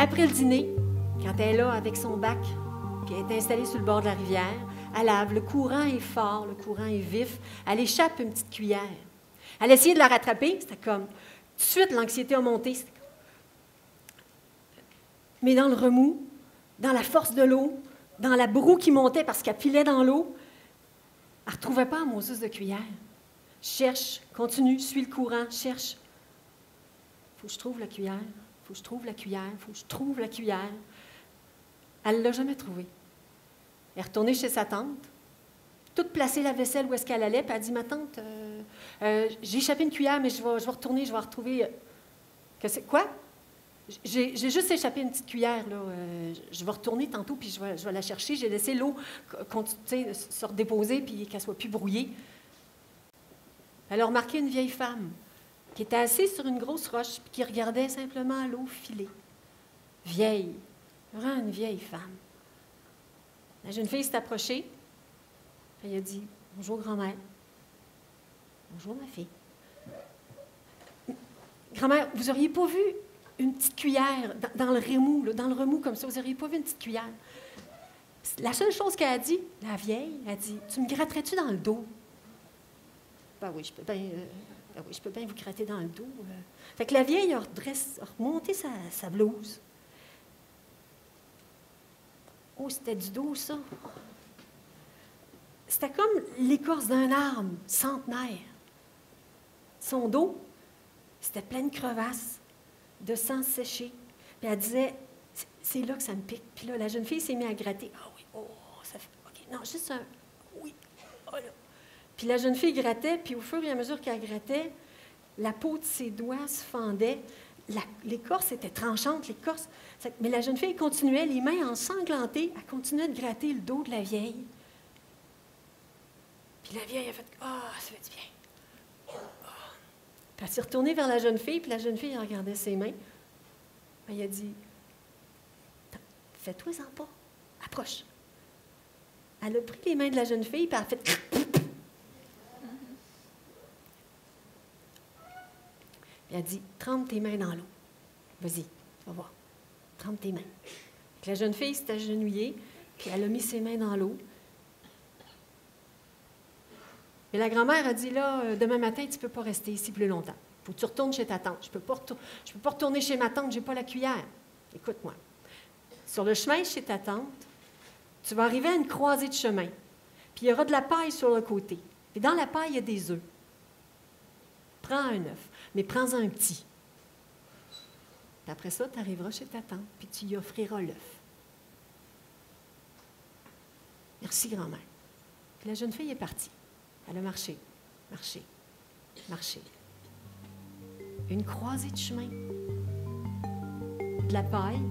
Après le dîner, quand elle est là avec son bac, puis elle est installée sur le bord de la rivière, elle lave, le courant est fort, le courant est vif, elle échappe une petite cuillère. Elle a essayé de la rattraper, c'était comme, tout de suite, l'anxiété a monté. Mais dans le remous, dans la force de l'eau, dans la broue qui montait parce qu'elle pilait dans l'eau, elle ne retrouvait pas la Moses de cuillère. Cherche, continue, suis le courant, cherche. Il faut que je trouve la cuillère, il faut que je trouve la cuillère, il faut que je trouve la cuillère. Elle ne l'a jamais trouvée. Elle est retournée chez sa tante, toute placée la vaisselle où est-ce qu'elle allait, puis elle a dit, ma tante, j'ai échappé une cuillère, mais je vais retourner, je vais retrouver... Quoi? J'ai juste échappé une petite cuillère, là. Je vais retourner tantôt, puis je vais la chercher. J'ai laissé l'eau se redéposer, puis qu'elle ne soit plus brouillée. Elle a remarqué une vieille femme qui était assise sur une grosse roche, puis qui regardait simplement l'eau filer. Vieille, vraiment une vieille femme. La jeune fille s'est approchée. Elle a dit, « Bonjour, grand-mère. »« Bonjour, ma fille. »« Grand-mère, vous n'auriez pas vu une petite cuillère dans le remous, là, dans le remous comme ça, vous n'auriez pas vu une petite cuillère? » La seule chose qu'elle a dit, la vieille, elle a dit, « Tu me gratterais-tu dans le dos? » Ben oui, je peux bien vous gratter dans le dos. Fait que la vieille a remonté sa blouse. Oh, c'était du dos, ça. C'était comme l'écorce d'un arbre centenaire. Son dos, c'était plein de crevasses, de sang séché. Puis elle disait, c'est là que ça me pique. Puis là, la jeune fille s'est mise à gratter. Ah oui, oh, ça fait, OK, non, juste un, oui, oh là. Puis la jeune fille grattait, puis au fur et à mesure qu'elle grattait, la peau de ses doigts se fendait. L'écorce était tranchante, l'écorce. Mais la jeune fille continuait, les mains ensanglantées, elle continuait de gratter le dos de la vieille. Puis la vieille a fait « Ah, ça fait du bien. Oh. » Puis elle s'est retournée vers la jeune fille, puis la jeune fille regardait ses mains. Puis elle a dit « Fais-toi-en pas, approche. » Elle a pris les mains de la jeune fille, puis elle a fait « Elle a dit, trempe tes mains dans l'eau. Vas-y, tu vas voir. Trempe tes mains. Puis la jeune fille s'est agenouillée, puis elle a mis ses mains dans l'eau. Et la grand-mère a dit, là, demain matin, tu ne peux pas rester ici plus longtemps. Il faut que tu retournes chez ta tante. Je ne peux pas retourner chez ma tante, je n'ai pas la cuillère. Écoute-moi. Sur le chemin chez ta tante, tu vas arriver à une croisée de chemin. Puis il y aura de la paille sur le côté. Et dans la paille, il y a des œufs. Prends un œuf. Mais prends-en un petit. Puis après ça, tu arriveras chez ta tante, puis tu y offriras l'œuf. Merci, grand-mère. Puis la jeune fille est partie. Elle a marché, marché, marché. Une croisée de chemin. De la paille,